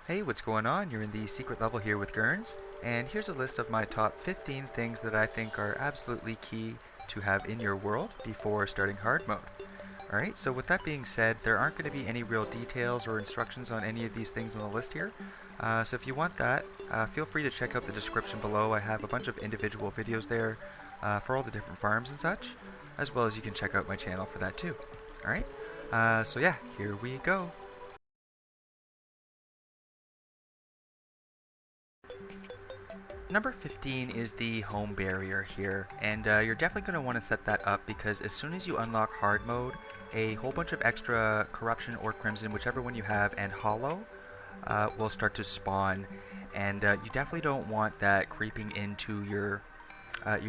Hey, what's going on? You're in the secret level here with Gurns, and here's a list of my top 15 things that I think are absolutely key to have in your world before starting hard mode. Alright, so with that being said, there aren't going to be any real details or instructions on any of these things on the list here. So if you want that, feel free to check out the description below. I have a bunch of individual videos there for all the different farms and such, as well as you can check out my channel for that too. Alright, so yeah, here we go. Number 15 is the home barrier here, and you're definitely going to want to set that up because as soon as you unlock hard mode, a whole bunch of extra corruption or crimson, whichever one you have, and hollow will start to spawn, and you definitely don't want that creeping into your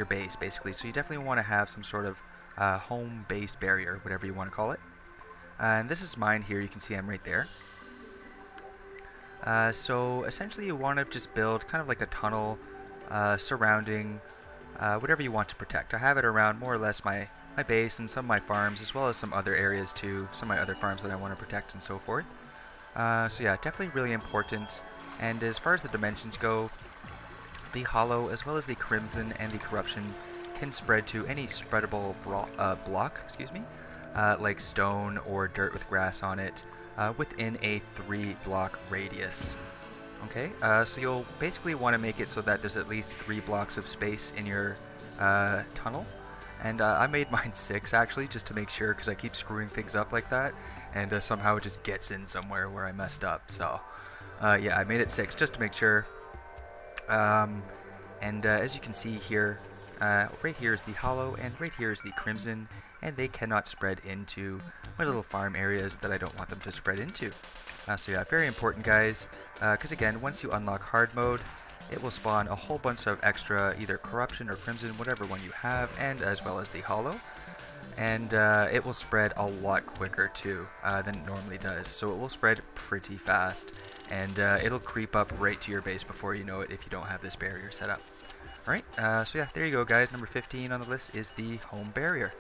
base basically. So you definitely want to have some sort of home-based barrier, whatever you want to call it. And this is mine here. You can see I'm right there. So essentially you want to just build kind of like a tunnel surrounding whatever you want to protect. I have it around more or less my base and some of my farms, as well as some other areas too, some of my other farms that I want to protect and so forth. So yeah, definitely really important. And as far as the dimensions go, the hollow as well as the crimson and the corruption can spread to any spreadable block, like stone or dirt with grass on it, within a 3-block radius. Okay, so you'll basically want to make it so that there's at least 3 blocks of space in your tunnel. And I made mine 6 actually, just to make sure, because I keep screwing things up like that, and somehow it just gets in somewhere where I messed up. So yeah, I made it 6 just to make sure. As you can see here, right here is the hollow, and right here is the crimson, and they cannot spread into my little farm areas that I don't want them to spread into. So yeah, very important guys, because again, once you unlock hard mode, it will spawn a whole bunch of extra either corruption or crimson, whatever one you have, and as well as the hollow. And it will spread a lot quicker too than it normally does, so it will spread pretty fast, and it'll creep up right to your base before you know it if you don't have this barrier set up. Alright, so yeah, there you go guys, number 15 on the list is the home barrier.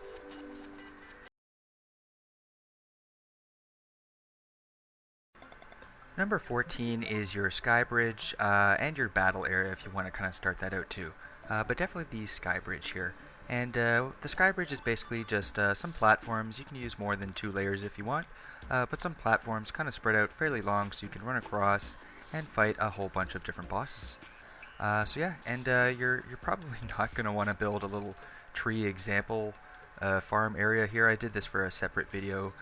Number 14 is your Skybridge and your battle area if you want to kind of start that out too. But definitely the Skybridge here. And the Skybridge is basically just some platforms. You can use more than 2 layers if you want, but some platforms kind of spread out fairly long so you can run across and fight a whole bunch of different bosses. So yeah, and you're probably not going to want to build a little tree example farm area here. I did this for a separate video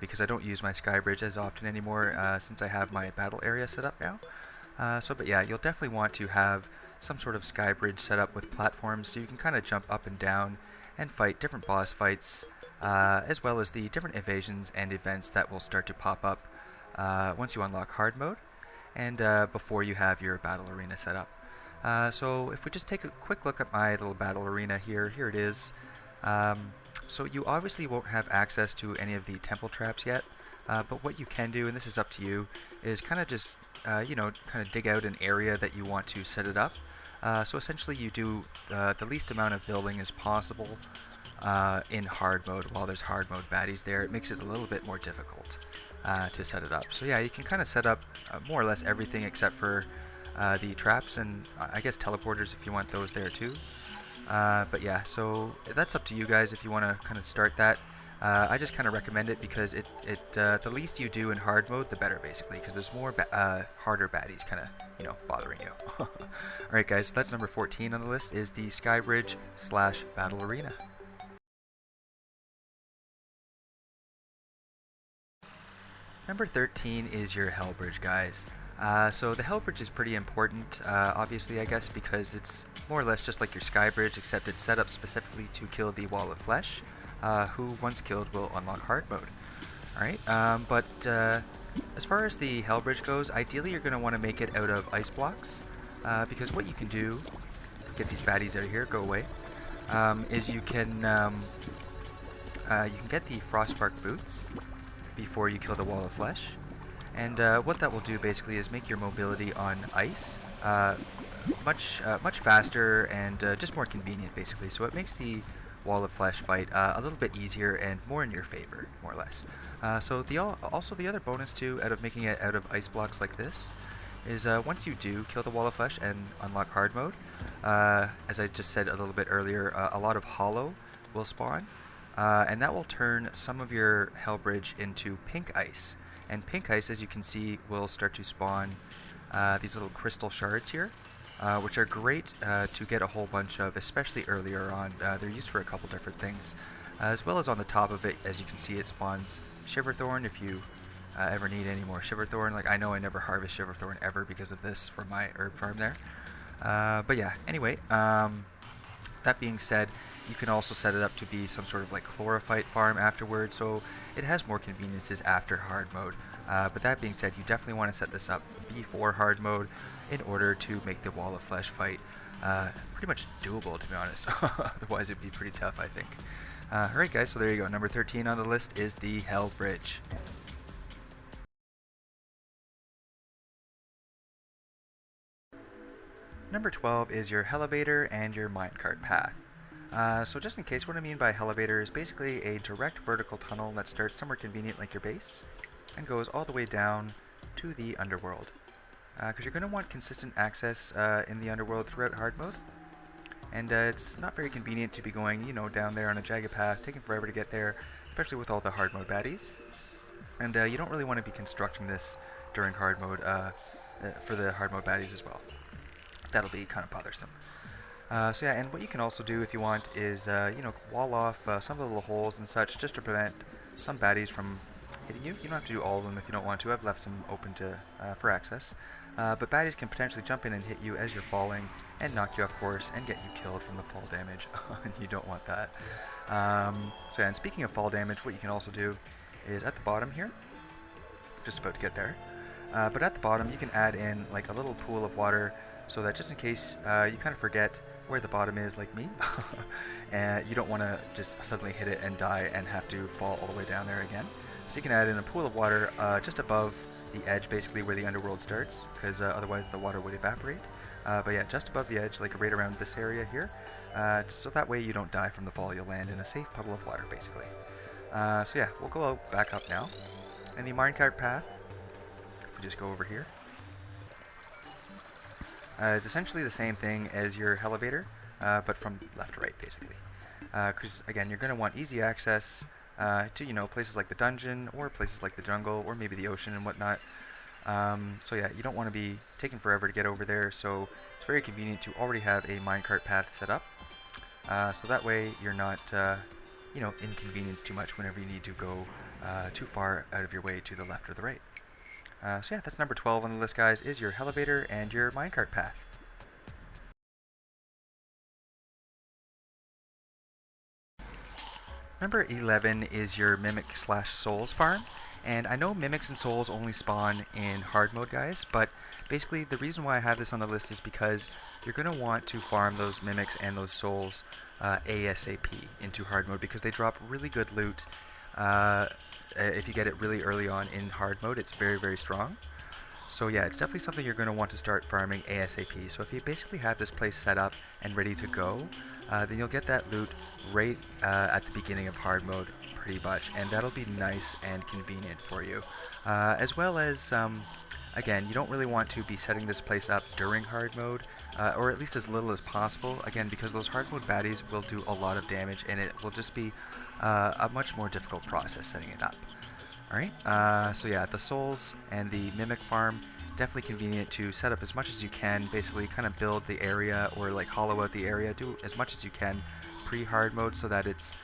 because I don't use my Skybridge as often anymore since I have my battle area set up now. But yeah, you'll definitely want to have some sort of Skybridge set up with platforms so you can kind of jump up and down and fight different boss fights, as well as the different evasions and events that will start to pop up once you unlock hard mode and before you have your battle arena set up. So if we just take a quick look at my little battle arena here it is. So you obviously won't have access to any of the temple traps yet, but what you can do, and this is up to you, is kind of just, kind of dig out an area that you want to set it up. So essentially you do the least amount of building as possible in hard mode while there's hard mode baddies there. It makes it a little bit more difficult to set it up. So yeah, you can kind of set up more or less everything except for the traps and I guess teleporters if you want those there too. But yeah, so that's up to you guys if you want to kind of start that. I just kind of recommend it because the least you do in hard mode, the better basically, because there's more harder baddies kind of, bothering you. Alright guys, so that's number 14 on the list is the Skybridge / Battle Arena. Number 13 is your Hellbridge guys. So the Hellbridge is pretty important, obviously I guess, because it's more or less just like your Skybridge, except it's set up specifically to kill the Wall of Flesh, who once killed will unlock hard mode. Alright, but as far as the Hellbridge goes, ideally you're going to want to make it out of ice blocks, because what you can do, get these baddies out of here, go away, is you can get the Frostbark boots before you kill the Wall of Flesh. And what that will do basically is make your mobility on ice much faster and just more convenient basically. So it makes the Wall of Flesh fight a little bit easier and more in your favor, more or less. Also the other bonus too, out of making it out of ice blocks like this, is once you do kill the wall of flesh and unlock hard mode, as I just said a little bit earlier, a lot of hollow will spawn, and that will turn some of your Hellbridge into pink ice. And pink ice, as you can see, will start to spawn these little crystal shards here, which are great to get a whole bunch of, especially earlier on. They're used for a couple different things. As well as on the top of it, as you can see, it spawns Shiverthorn if you ever need any more Shiverthorn. Like, I know I never harvest Shiverthorn ever because of this for my herb farm there. But yeah, anyway, that being said, you can also set it up to be some sort of like chlorophyte farm afterwards, so it has more conveniences after hard mode. But that being said, you definitely want to set this up before hard mode in order to make the wall of flesh fight pretty much doable, to be honest. Otherwise it'd be pretty tough, I think. Alright guys, so there you go. Number 13 on the list is the Hellbridge. Number 12 is your Hellevator and your Minecart path. So just in case, what I mean by Hellevator is basically a direct vertical tunnel that starts somewhere convenient like your base and goes all the way down to the underworld. Because you're going to want consistent access in the underworld throughout hard mode. And it's not very convenient to be going, you know, down there on a jagged path, taking forever to get there, especially with all the hard mode baddies. And you don't really want to be constructing this during hard mode for the hard mode baddies as well. That'll be kind of bothersome. So yeah, and what you can also do if you want is, you know, wall off some of the little holes and such just to prevent some baddies from hitting you. You don't have to do all of them if you don't want to. I've left some open to for access. But baddies can potentially jump in and hit you as you're falling and knock you off course and get you killed from the fall damage. And you don't want that. So yeah, and speaking of fall damage, what you can also do is at the bottom here, just about to get there, but at the bottom you can add in like a little pool of water so that just in case you kind of forget where the bottom is, like me, and you don't want to just suddenly hit it and die and have to fall all the way down there again. So you can add in a pool of water just above the edge, basically where the underworld starts, because otherwise the water would evaporate. But yeah, just above the edge, like right around this area here, so that way you don't die from the fall, you'll land in a safe puddle of water, basically. So yeah, we'll go back up now. And the minecart path, if we just go over here, is essentially the same thing as your Hellevator, but from left to right, basically. Because again, you're going to want easy access to, you know, places like the dungeon or places like the jungle or maybe the ocean and whatnot. So yeah, you don't want to be taking forever to get over there, so it's very convenient to already have a minecart path set up. So that way you're not, you know, inconvenienced too much whenever you need to go too far out of your way to the left or the right. So yeah, that's number 12 on the list, guys, is your Hellevator and your minecart path. Number 11 is your Mimic / Souls farm. And I know Mimics and Souls only spawn in hard mode, guys, but basically the reason why I have this on the list is because you're going to want to farm those Mimics and those Souls ASAP into hard mode because they drop really good loot. If you get it really early on in hard mode, it's very, very strong. So yeah, it's definitely something you're going to want to start farming ASAP. So if you basically have this place set up and ready to go, then you'll get that loot right at the beginning of hard mode, pretty much, and that'll be nice and convenient for you. As well as, again, you don't really want to be setting this place up during hard mode, or at least as little as possible, again, because those hard mode baddies will do a lot of damage, and it will just be a much more difficult process setting it up. Alright, so yeah, the Souls and the Mimic farm, definitely convenient to set up as much as you can, basically kind of build the area or like hollow out the area, do as much as you can pre-hard mode so that it's,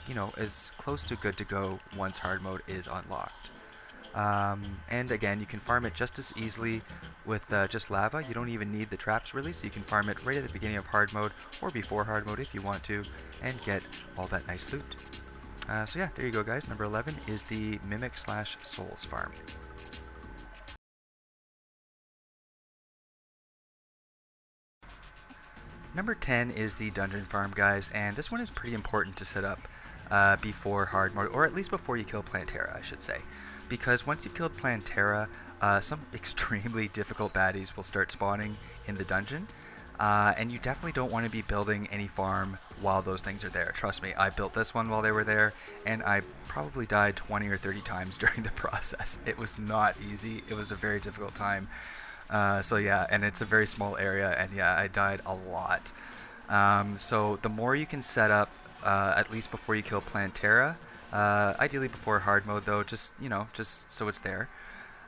you know, as close to good to go once hard mode is unlocked. And again, you can farm it just as easily with just lava. You don't even need the traps really, so you can farm it right at the beginning of hard mode or before hard mode if you want to, and get all that nice loot. So yeah, there you go, guys. Number 11 is the Mimic / Souls farm. Number 10 is the dungeon farm, guys, and this one is pretty important to set up before hard mode, or at least before you kill Plantera, I should say. Because once you've killed Plantera, some extremely difficult baddies will start spawning in the dungeon, and you definitely don't want to be building any farm while those things are there. Trust me, I built this one while they were there, and I probably died 20 or 30 times during the process. It was not easy. It was a very difficult time. So yeah, and it's a very small area, and yeah, I died a lot. So the more you can set up, at least before you kill Plantera, ideally before hard mode though, just just so it's there.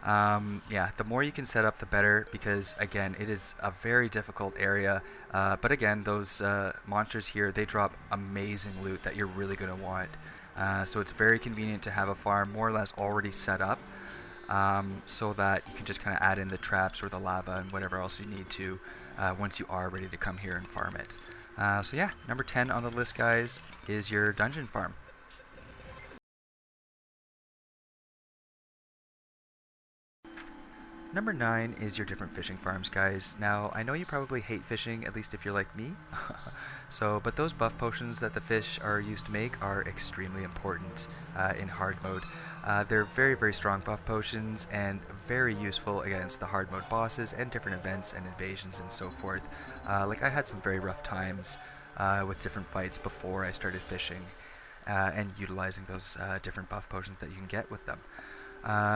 Yeah, the more you can set up, the better, because again, it is a very difficult area. But again, those monsters here, they drop amazing loot that you're really going to want. So it's very convenient to have a farm more or less already set up, so that you can just kind of add in the traps or the lava and whatever else you need to once you are ready to come here and farm it. So yeah, number 10 on the list, guys, is your dungeon farm. Number 9 is your different fishing farms, guys. Now, I know you probably hate fishing, at least if you're like me. But those buff potions that the fish are used to make are extremely important in hard mode. They're very, very strong buff potions and very useful against the hard mode bosses and different events and invasions and so forth. I had some very rough times with different fights before I started fishing and utilizing those different buff potions that you can get with them.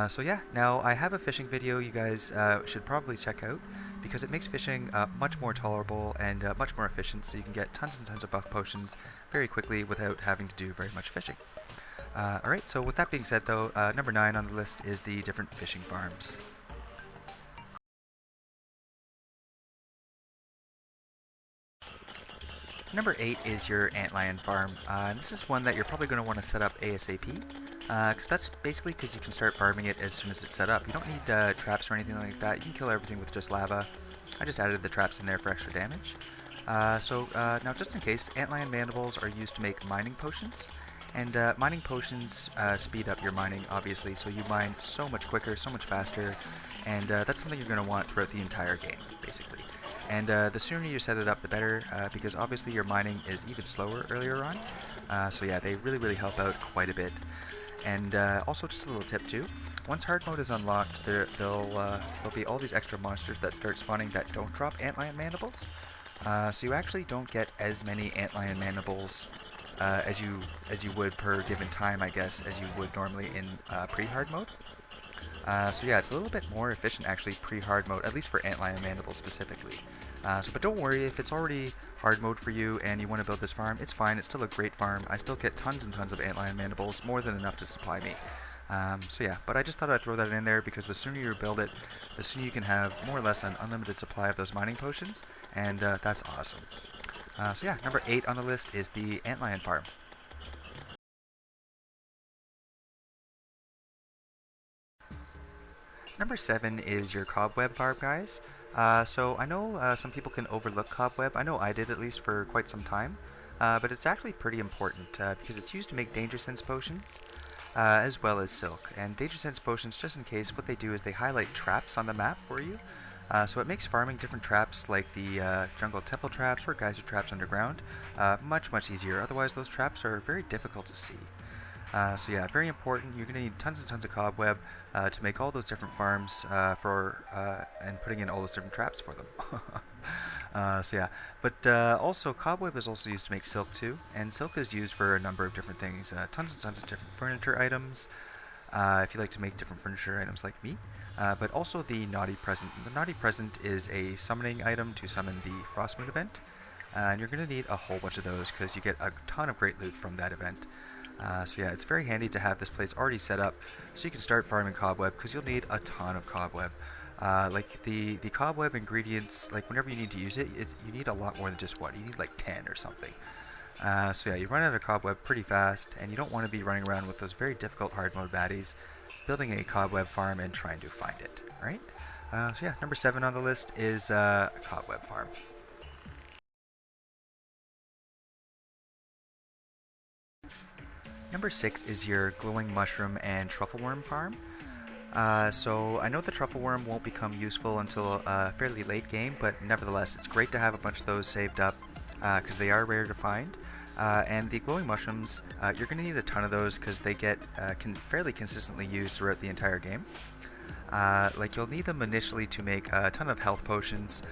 So yeah, now I have a fishing video you guys should probably check out, because it makes fishing much more tolerable and much more efficient, so you can get tons and tons of buff potions very quickly without having to do very much fishing. Alright, so with that being said though, number 9 on the list is the different fishing farms. Number 8 is your Antlion Farm. And this is one that you're probably going to want to set up ASAP, because that's basically because you can start farming it as soon as it's set up. You don't need traps or anything like that. You can kill everything with just lava. I just added the traps in there for extra damage. Now just in case, Antlion Mandibles are used to make mining potions. And mining potions speed up your mining, obviously, so you mine so much quicker, so much faster, and that's something you're going to want throughout the entire game, basically. And the sooner you set it up, the better, because obviously your mining is even slower earlier on. So yeah, they really, really help out quite a bit. And also, just a little tip too, once hard mode is unlocked, there'll be all these extra monsters that start spawning that don't drop Antlion Mandibles. So you actually don't get as many Antlion Mandibles as you would per given time, I guess, as you would normally in pre-hard mode. So yeah, it's a little bit more efficient actually pre-hard mode, at least for Antlion Mandibles specifically. But don't worry, if it's already hard mode for you and you want to build this farm, it's fine, it's still a great farm. I still get tons and tons of Antlion Mandibles, more than enough to supply me. So yeah, but I just thought I'd throw that in there, because the sooner you build it, the sooner you can have more or less an unlimited supply of those mining potions, and that's awesome. So yeah, number 8 on the list is the Antlion Farm. Number 7 is your Cobweb Farm, guys. So I know some people can overlook Cobweb. I know I did, at least for quite some time. But it's actually pretty important, because it's used to make Danger Sense potions, as well as Silk. And Danger Sense potions, just in case, what they do is they highlight traps on the map for you. So it makes farming different traps, like the jungle temple traps or geyser traps underground, much, much easier. Otherwise, those traps are very difficult to see. So yeah, very important. You're going to need tons and tons of cobweb to make all those different farms and putting in all those different traps for them. So yeah, but also cobweb is also used to make silk too, and silk is used for a number of different things. Tons and tons of different furniture items, if you like to make different furniture items like me. But also the Naughty Present. The Naughty Present is a summoning item to summon the Frost Moon event, and you're going to need a whole bunch of those because you get a ton of great loot from that event. So yeah, it's very handy to have this place already set up so you can start farming cobweb, because you'll need a ton of cobweb. Like the cobweb ingredients, like whenever you need to use it, you need a lot more than just one. You need like 10 or something. So yeah, you run out of cobweb pretty fast, and you don't want to be running around with those very difficult hard mode baddies, building a cobweb farm and trying to find it, right? So yeah, number 7 on the list is cobweb farm. Number 6 is your glowing mushroom and truffle worm farm. So I know the truffle worm won't become useful until a fairly late game, but nevertheless, it's great to have a bunch of those saved up, because they are rare to find. And the glowing mushrooms, you're going to need a ton of those because they get fairly consistently used throughout the entire game. Like you'll need them initially to make a ton of health potions,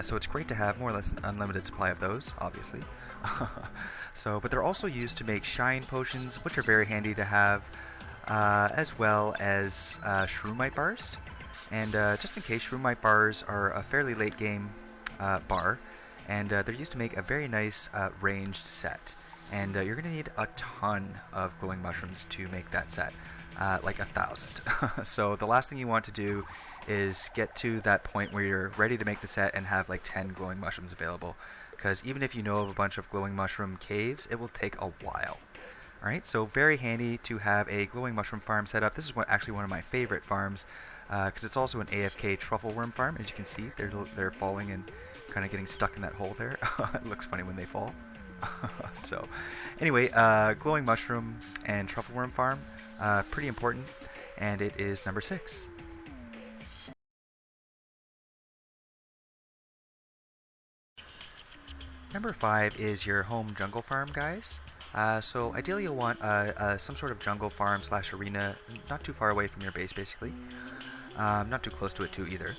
so it's great to have more or less an unlimited supply of those, obviously. But they're also used to make shine potions, which are very handy to have, as well as shroomite bars. And just in case, shroomite bars are a fairly late game bar, and they're used to make a very nice ranged set. And you're going to need a ton of glowing mushrooms to make that set, like 1,000. So the last thing you want to do is get to that point where you're ready to make the set and have like 10 glowing mushrooms available, because even if you know of a bunch of glowing mushroom caves, it will take a while. Alright, so very handy to have a glowing mushroom farm set up. This is actually one of my favorite farms, because it's also an AFK truffle worm farm. As you can see, they're falling and kind of getting stuck in that hole there. It looks funny when they fall. So, anyway, glowing mushroom and truffle worm farm, pretty important, and it is number 6. Number 5 is your home jungle farm, guys. So ideally you'll want some sort of jungle farm slash arena, not too far away from your base, basically. Not too close to it too either.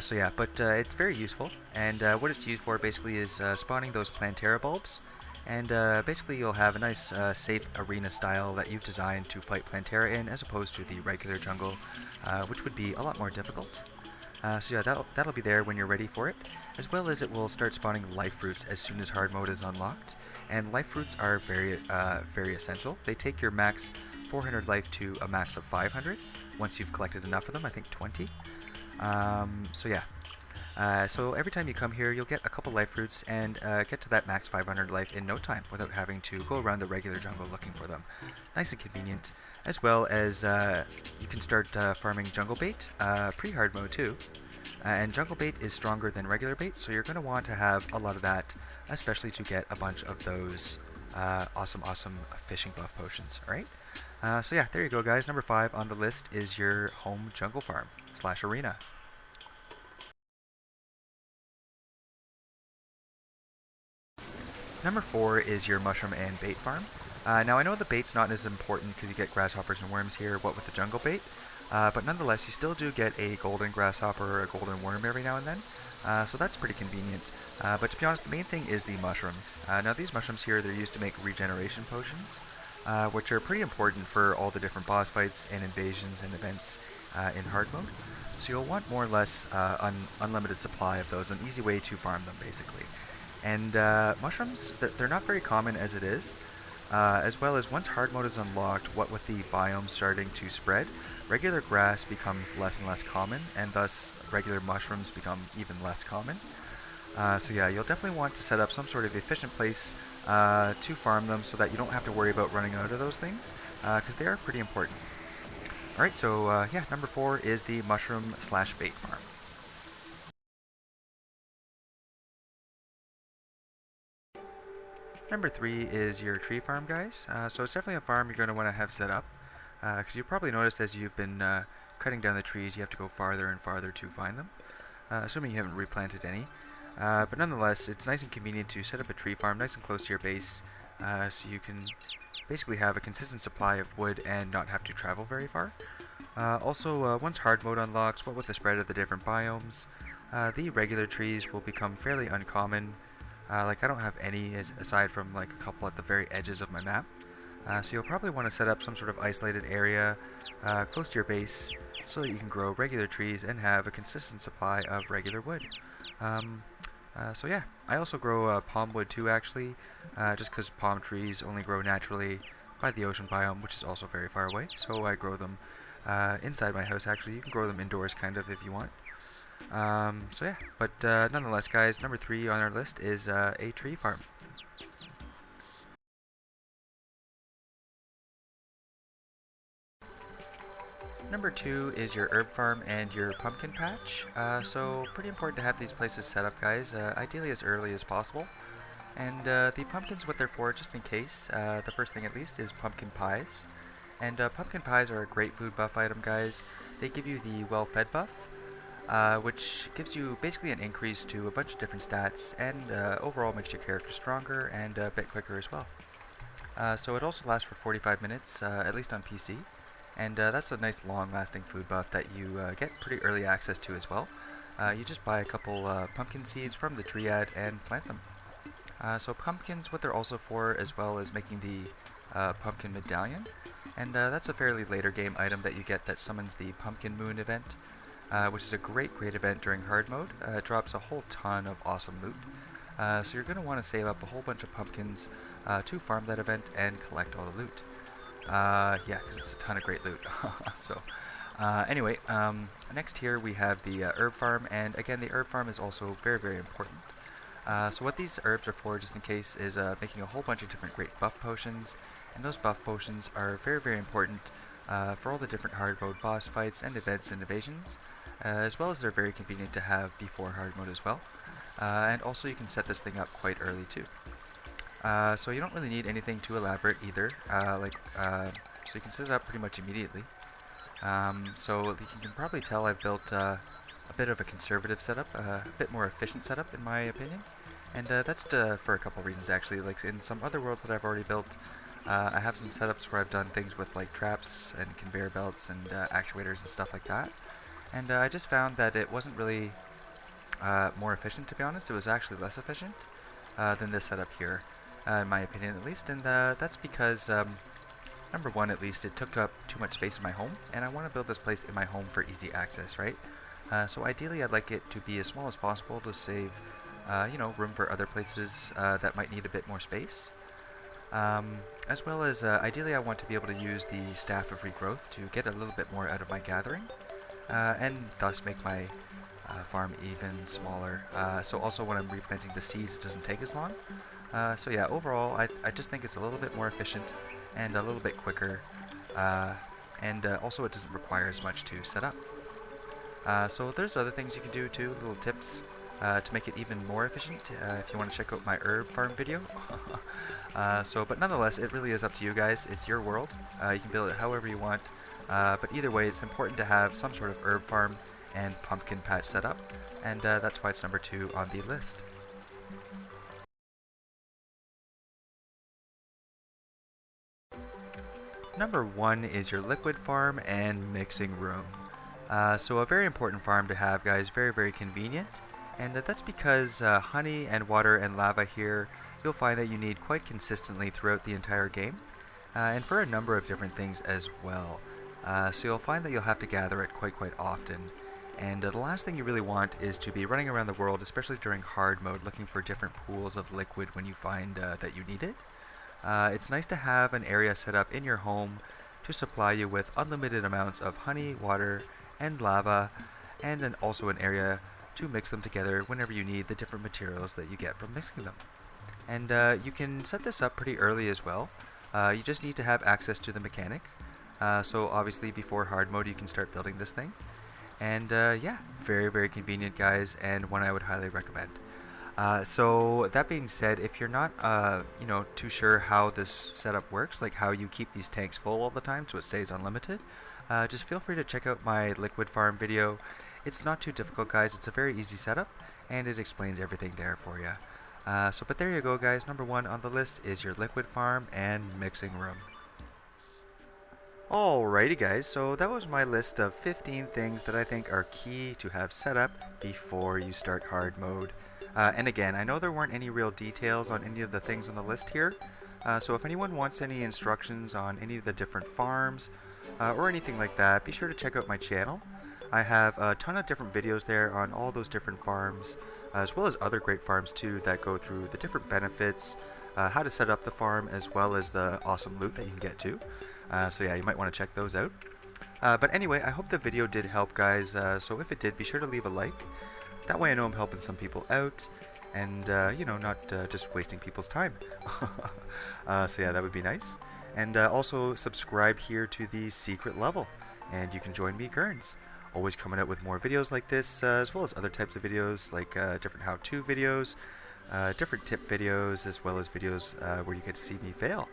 So yeah, but it's very useful, and what it's used for basically is spawning those Plantera bulbs, and basically you'll have a nice safe arena style that you've designed to fight Plantera in, as opposed to the regular jungle, which would be a lot more difficult. So yeah, that'll be there when you're ready for it, as well as it will start spawning life fruits as soon as hard mode is unlocked. And life fruits are very essential. They take your max 400 life to a max of 500 once you've collected enough of them. I think 20. So yeah. So every time you come here, you'll get a couple life fruits and get to that max 500 life in no time without having to go around the regular jungle looking for them. Nice and convenient, as well as you can start farming jungle bait, pre-hard mode too. And jungle bait is stronger than regular bait, so you're going to want to have a lot of that, especially to get a bunch of those awesome fishing buff potions, alright? So yeah, there you go, guys. Number 5 on the list is your home jungle farm slash arena. Number 4 is your mushroom and bait farm. Now I know the bait's not as important because you get grasshoppers and worms here, what with the jungle bait, but nonetheless you still do get a golden grasshopper or a golden worm every now and then, so that's pretty convenient. But to be honest, the main thing is the mushrooms. Now these mushrooms here, they're used to make regeneration potions, which are pretty important for all the different boss fights and invasions and events in hard mode. So you'll want more or less unlimited supply of those, an easy way to farm them basically. And mushrooms, they're not very common as it is, as well as once hard mode is unlocked, what with the biome starting to spread, regular grass becomes less and less common, and thus regular mushrooms become even less common. So yeah, you'll definitely want to set up some sort of efficient place to farm them so that you don't have to worry about running out of those things, because they are pretty important. Alright, so yeah, number 4 is the mushroom slash bait farm. Number 3 is your tree farm, guys. So it's definitely a farm you're going to want to have set up, because you've probably noticed as you've been cutting down the trees, you have to go farther and farther to find them, assuming you haven't replanted any. But nonetheless, it's nice and convenient to set up a tree farm nice and close to your base, so you can basically have a consistent supply of wood and not have to travel very far. Also, once hard mode unlocks, what with the spread of the different biomes, the regular trees will become fairly uncommon. Like I don't have any aside from like a couple at the very edges of my map. So you'll probably want to set up some sort of isolated area close to your base so that you can grow regular trees and have a consistent supply of regular wood. So yeah, I also grow palm wood too actually, just because palm trees only grow naturally by the ocean biome, which is also very far away, so I grow them inside my house actually. You can grow them indoors kind of if you want. So yeah, but nonetheless guys, number 3 on our list is a tree farm. Number 2 is your herb farm and your pumpkin patch. So pretty important to have these places set up, guys, ideally as early as possible. And the pumpkins, what they're for, just in case, the first thing at least, is pumpkin pies. And pumpkin pies are a great food buff item, guys. They give you the well-fed buff, which gives you basically an increase to a bunch of different stats, and overall makes your character stronger and a bit quicker as well. So it also lasts for 45 minutes, at least on PC. And that's a nice long-lasting food buff that you get pretty early access to as well. You just buy a couple pumpkin seeds from the triad and plant them. So pumpkins, what they're also for, as well as making the pumpkin medallion. And that's a fairly later game item that you get that summons the pumpkin moon event. which is a great event during hard mode. It drops a whole ton of awesome loot. So you're going to want to save up a whole bunch of pumpkins to farm that event and collect all the loot. Yeah, because it's a ton of great loot. So, anyway, next here we have the herb farm, and again, the herb farm is also very important. So what these herbs are for, just in case, is making a whole bunch of different great buff potions, and those buff potions are very important for all the different hard mode boss fights and events and invasions, as well as they're very convenient to have before hard mode as well. And also you can set this thing up quite early too. So you don't really need anything too elaborate either, so you can set it up pretty much immediately. So you can probably tell I've built a bit of a conservative setup, a bit more efficient setup in my opinion, and that's for a couple reasons actually. Like in some other worlds that I've already built, I have some setups where I've done things with like traps and conveyor belts and actuators and stuff like that, and I just found that it wasn't really more efficient, to be honest. It was actually less efficient than this setup here, in my opinion at least, and that's because number one, at least, it took up too much space in my home, and I want to build this place in my home for easy access, right? So ideally I'd like it to be as small as possible to save room for other places that might need a bit more space. As well as ideally I want to be able to use the Staff of Regrowth to get a little bit more out of my gathering, and thus make my farm even smaller. So also when I'm replanting the seeds, it doesn't take as long. So yeah, overall I just think it's a little bit more efficient and a little bit quicker, and also it doesn't require as much to set up. So there's other things you can do too, little tips to make it even more efficient if you want to check out my herb farm video. But nonetheless, it really is up to you guys. It's your world. You can build it however you want, but either way it's important to have some sort of herb farm and pumpkin patch set up, and that's why it's number 2 on the list. Number 1 is your liquid farm and mixing room. So a very important farm to have, guys, very convenient, and that's because honey and water and lava here you'll find that you need quite consistently throughout the entire game, and for a number of different things as well. So you'll find that you'll have to gather it quite often, and the last thing you really want is to be running around the world, especially during hard mode, looking for different pools of liquid when you find that you need it. It's nice to have an area set up in your home to supply you with unlimited amounts of honey, water, and lava, and then also an area to mix them together whenever you need the different materials that you get from mixing them. And you can set this up pretty early as well. You just need to have access to the mechanic. So obviously before hard mode you can start building this thing. And yeah, very convenient, guys, and one I would highly recommend. So that being said, if you're not too sure how this setup works, like how you keep these tanks full all the time so it stays unlimited, just feel free to check out my liquid farm video. It's not too difficult, guys. It's a very easy setup, and it explains everything there for you. But there you go, guys. Number 1 on the list is your liquid farm and mixing room. Alrighty, guys, so that was my list of 15 things that I think are key to have set up before you start hard mode. And again, I know there weren't any real details on any of the things on the list here, so if anyone wants any instructions on any of the different farms or anything like that, be sure to check out my channel. I have a ton of different videos there on all those different farms, as well as other great farms too that go through the different benefits, how to set up the farm, as well as the awesome loot that you can get too. So yeah, you might want to check those out. But anyway, I hope the video did help, guys, so if it did, be sure to leave a like. That way I know I'm helping some people out, and not just wasting people's time. So yeah, that would be nice. And also subscribe here to the secret level, and you can join me, Gurns. Always coming out with more videos like this, as well as other types of videos, like different how-to videos, different tip videos, as well as videos where you get to see me fail.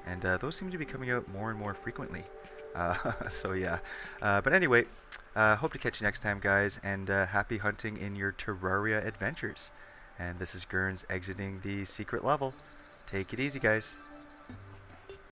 And those seem to be coming out more and more frequently. So yeah. But anyway, hope to catch you next time, guys, and happy hunting in your Terraria adventures. And this is Gurns exiting the secret level. Take it easy, guys.